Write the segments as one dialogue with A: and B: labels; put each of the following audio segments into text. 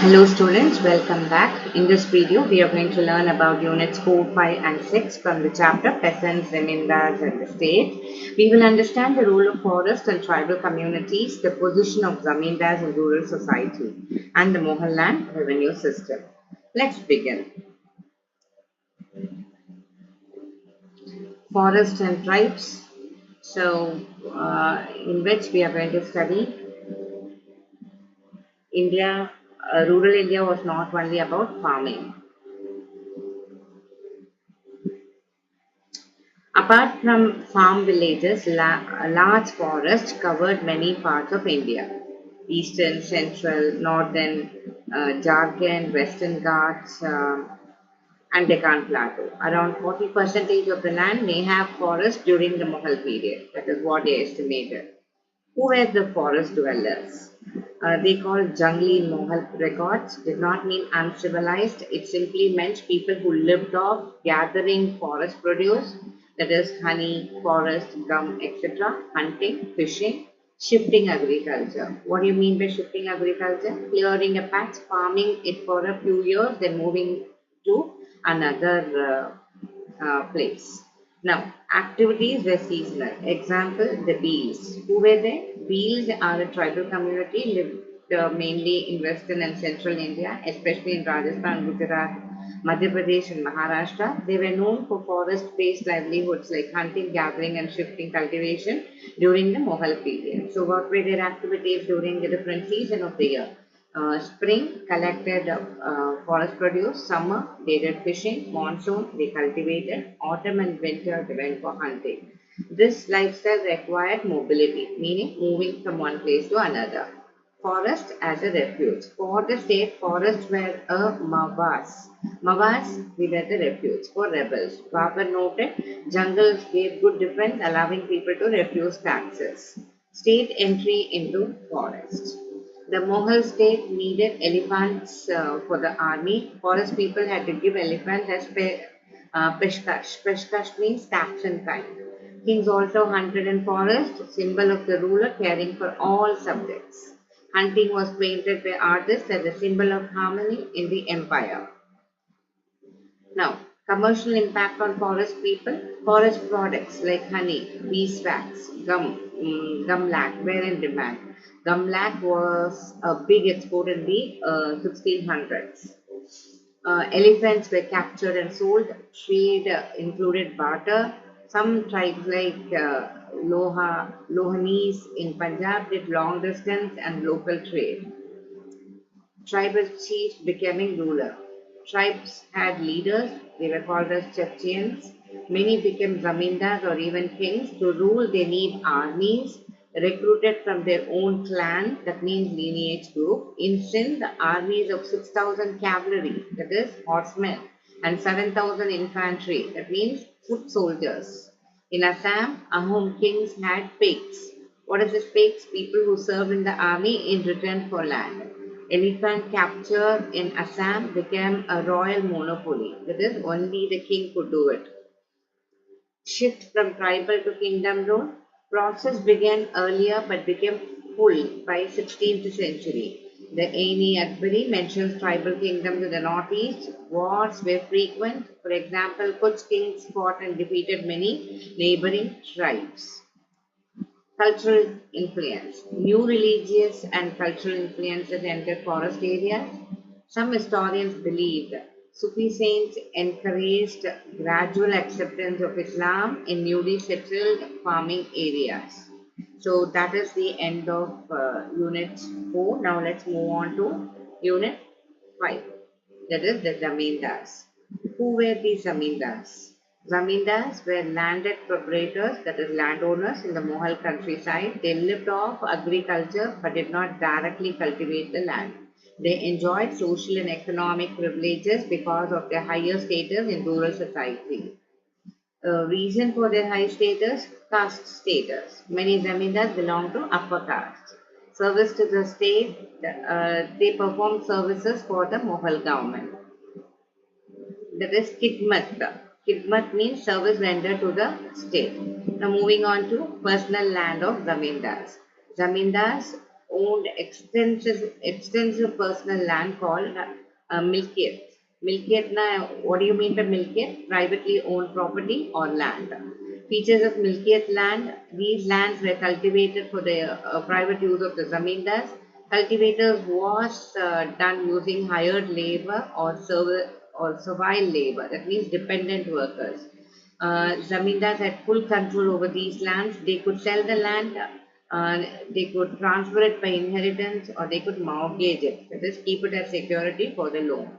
A: Hello students, welcome back. In this video, we are going to learn about units 4, 5 and 6 from the chapter Peasants, Zamindars and the State. We will understand the role of forest and tribal communities, the position of Zamindars in rural society and the Mughal land revenue system. Let's begin. Forest and tribes. In which we are going to study India, rural India was not only about farming. Apart from farm villages, large forests covered many parts of India. Eastern, central, northern, Jharkhand, western Ghats, and Deccan Plateau. Around 40% of the land may have forest during the Mughal period. That is what they estimated. Who were the forest dwellers? They called jungli in Mughal records. Did not mean uncivilized. It simply meant people who lived off gathering forest produce, that is honey, forest, gum, etc., hunting, fishing, shifting agriculture. What do you mean by shifting agriculture? Clearing a patch, farming it for a few years, then moving to another place. Now, activities were seasonal. Example, the Beals. Who were they? Beals are a tribal community lived mainly in western and central India, especially in Rajasthan, Gujarat, Madhya Pradesh and Maharashtra. They were known for forest-based livelihoods like hunting, gathering and shifting cultivation during the Mughal period. So what were their activities during the different seasons of the year? Spring collected forest produce, summer they did fishing, monsoon they cultivated, autumn and winter they went for hunting. This lifestyle required mobility, meaning moving from one place to another. Forest as a refuge. For the state, forests were a mawas. Mawas, we were the refuge for rebels. Babur noted, jungles gave good defense, allowing people to refuse taxes. State entry into forest. The Mughal state needed elephants for the army. Forest people had to give elephants as peshkash. Peshkash means tax and kind. Kings also hunted in forest, symbol of the ruler caring for all subjects. Hunting was painted by artists as a symbol of harmony in the empire. Now, commercial impact on forest people. Forest products like honey, beeswax, gumlac were in demand. Gumlac was a big export in the 1600s. Elephants were captured and sold. Trade included barter. Some tribes like Lohanis in Punjab did long distance and local trade. Tribal chiefs becoming ruler. Tribes had leaders, they were called as chieftains. Many became zamindars or even kings. To rule, they need armies recruited from their own clan, that means lineage group. In Sindh, armies of 6,000 cavalry, that is horsemen, and 7,000 infantry, that means foot soldiers. In Assam, Ahom kings had pigs. What is this pigs? People who served in the army in return for land. Elephant capture in Assam became a royal monopoly. That is, only the king could do it. Shift from tribal to kingdom rule. Process began earlier but became full by 16th century. The Aini Akbari mentions tribal kingdoms in the northeast. Wars were frequent. For example, Kutch kings fought and defeated many neighboring tribes. Cultural influence. New religious and cultural influences entered forest areas. Some historians believed Sufi saints encouraged gradual acceptance of Islam in newly settled farming areas. So that is the end of Unit 4. Now let's move on to Unit 5. That is the Zamindars. Who were these Zamindars? Zamindars were landed proprietors, that is landowners in the Mughal countryside. They lived off agriculture but did not directly cultivate the land. They enjoyed social and economic privileges because of their higher status in rural society. Reason for their high status? Caste status. Many zamindars belong to upper caste. Service to the state, they perform services for the Mughal government. That is khidmat. Khidmat means service rendered to the state. Now moving on to personal land of zamindars. Zamindars owned extensive personal land called milkiyat. Milkiyat, na, what do you mean by milkiyat? Privately owned property or land. Features of milkiyat land: these lands were cultivated for the private use of the zamindars. Cultivators was done using hired labor or servile labor, that means dependent workers. Zamindars had full control over these lands. They could sell the land, they could transfer it by inheritance, or they could mortgage it, that is, keep it as security for the loan.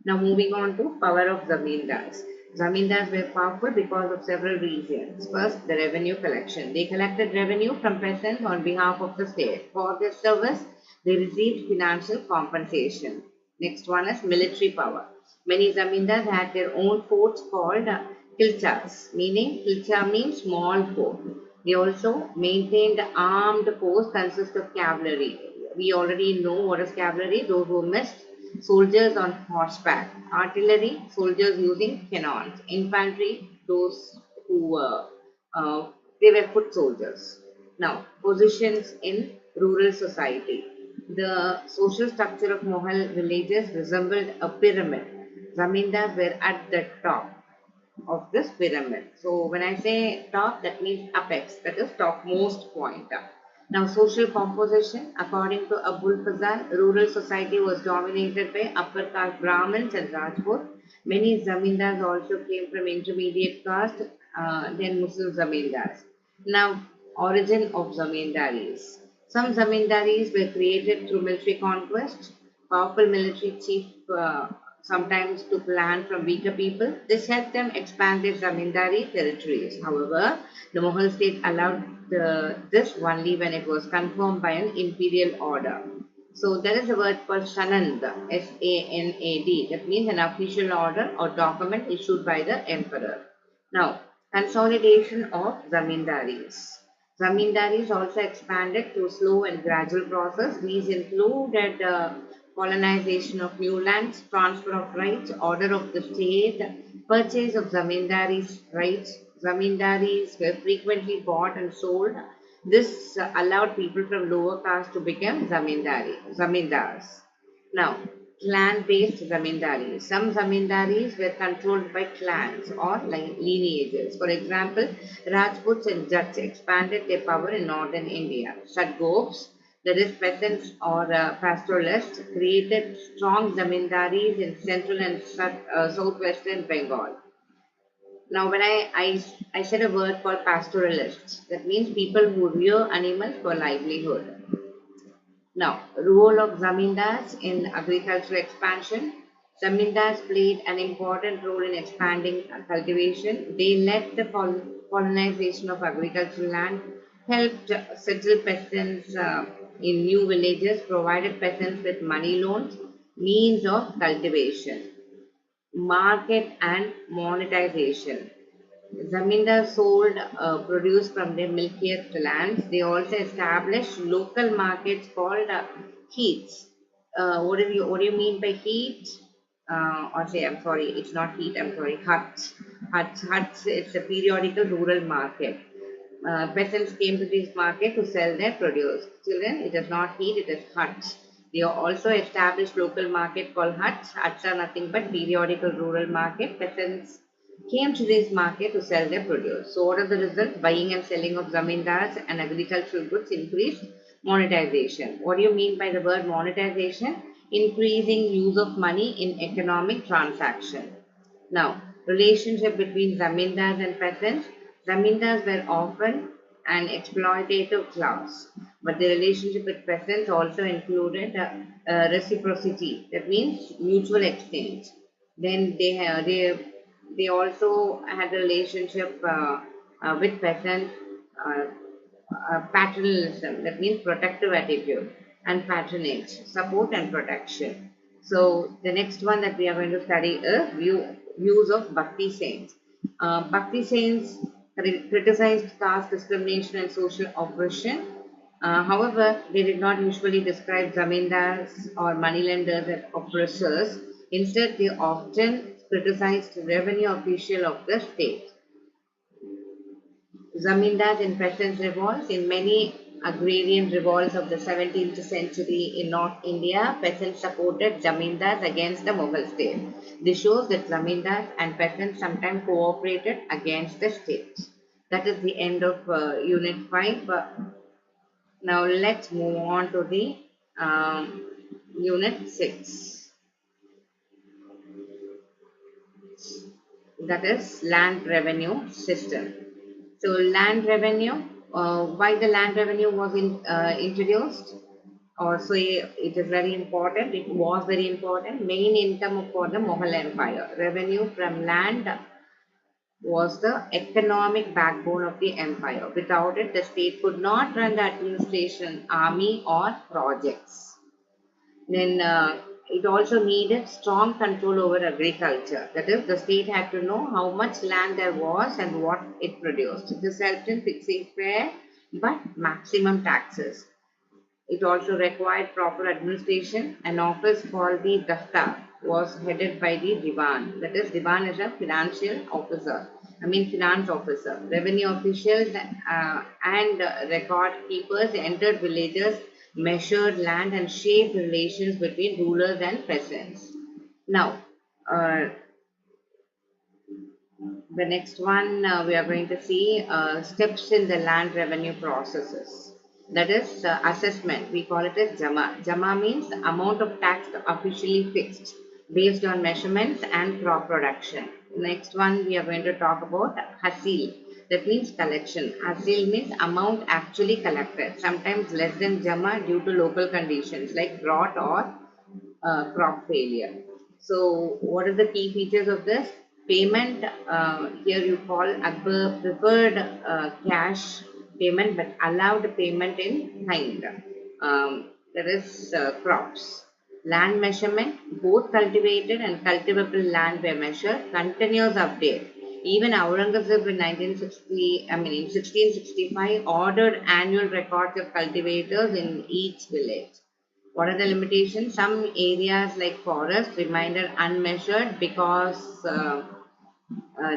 A: Now, moving on to power of zamindars. Zamindars were powerful because of several reasons. First, the revenue collection. They collected revenue from peasants on behalf of the state. For this service, they received financial compensation. Next one is military power. Many zamindars had their own forts called kilchas, meaning kilcha means small fort. They also maintained armed force consist of cavalry. We already know what is cavalry, those who missed: soldiers on horseback; artillery, soldiers using cannons; infantry, those who uh, they were foot soldiers. Now, positions in rural society. The social structure of Mughal villages resembled a pyramid. Zamindars were at the top of this pyramid. So when I say top, that means apex, that is topmost point. Now, social composition. According to Abul Fazal, rural society was dominated by upper caste Brahmins and Rajput. Many zamindars also came from intermediate caste, then Muslim zamindars. Now, origin of zamindaris. Some zamindaris were created through military conquest. Powerful military chief sometimes took land from weaker people. This helped them expand their zamindari territories. However, the Mughal state allowed this only when it was confirmed by an imperial order. So there is a word called Sanad, Sanad. That means an official order or document issued by the emperor. Now, consolidation of zamindaris. Zamindaris also expanded through slow and gradual process. These included colonization of new lands, transfer of rights, order of the state, purchase of zamindaris rights. Zamindaris were frequently bought and sold. This allowed people from lower caste to become zamindars. Now, clan-based zamindaris. Some zamindaris were controlled by clans or lineages. For example, Rajputs and Jats expanded their power in northern India. Sadgovs, that is peasants or pastoralists, created strong zamindaris in central and southwestern Bengal. Now, when I said a word called pastoralists, that means people who rear animals for livelihood. Now, role of zamindars in agricultural expansion. Zamindars played an important role in expanding cultivation. They led the colonization of agricultural land, helped settle peasants in new villages, provided peasants with money loans, means of cultivation. Market and monetization. Zamindar sold produce from their milkiest lands. They also established local markets called heats. What do you mean by heat? Or say, I'm sorry, it's not heat. I'm sorry, huts. Huts. It's a periodical rural market. Peasants came to this market to sell their produce. Children, it is not heat, it is huts. They also established local market called huts. Huts are nothing but periodical rural market. Peasants came to this market to sell their produce. So what are the results? Buying and selling of zamindars and agricultural goods increased. Monetization. What do you mean by the word monetization? Increasing use of money in economic transaction. Now, relationship between zamindars and peasants. Zamindars were often an exploitative class, but the relationship with peasants also included reciprocity. That means mutual exchange. Then they also had a relationship with peasants, uh, paternalism, that means protective attitude, and patronage, support and protection. So the next one that we are going to study is views of Bhakti saints. Bhakti saints criticized caste discrimination and social oppression. However, they did not usually describe zamindars or moneylenders as oppressors. Instead, they often criticized the revenue official of the state. Zamindars and peasants revolts. In many Agrarian revolts of the 17th century in North India, peasants supported Zamindars against the Mughal state. This shows that Zamindars and peasants sometimes cooperated against the state. That is the end of Unit 5. Now let's move on to the Unit 6. That is land revenue system. So land revenue, why the land revenue was introduced? Or say it is very important. It was very important. Main income for the Mughal Empire. Revenue from land was the economic backbone of the empire. Without it, the state could not run the administration, army, or projects. Then it also needed strong control over agriculture. That is, the state had to know how much land there was and what it produced. This helped in fixing fair but maximum taxes. It also required proper administration. An office called the Daftar was headed by the Diwan. That is, Diwan is a finance officer. Revenue officials and record keepers entered villages, measured land, and shaped relations between rulers and peasants. Now, uh, the next one we are going to see steps in the land revenue processes. That is assessment. We call it as Jama. Jama means the amount of tax officially fixed based on measurements and crop production. Next one we are going to talk about Hasil. That means collection. Hasil means amount actually collected. Sometimes less than Jama due to local conditions like drought or crop failure. So, what are the key features of this? Payment, here you call Akbar preferred cash payment but allowed payment in kind. There is crops. Land measurement, both cultivated and cultivable land were measured, continuous update. Even Aurangzeb in 1665 ordered annual records of cultivators in each village. What are the limitations? Some areas like forest remained unmeasured because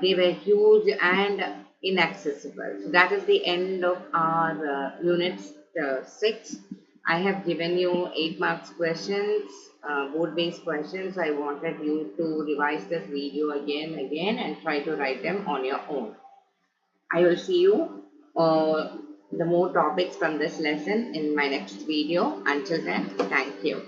A: they were huge and inaccessible. So that is the end of our unit 6. I have given you 8 marks questions, board based questions. I wanted you to revise this video again and try to write them on your own. I will see you the more topics from this lesson in my next video. Until then, thank you.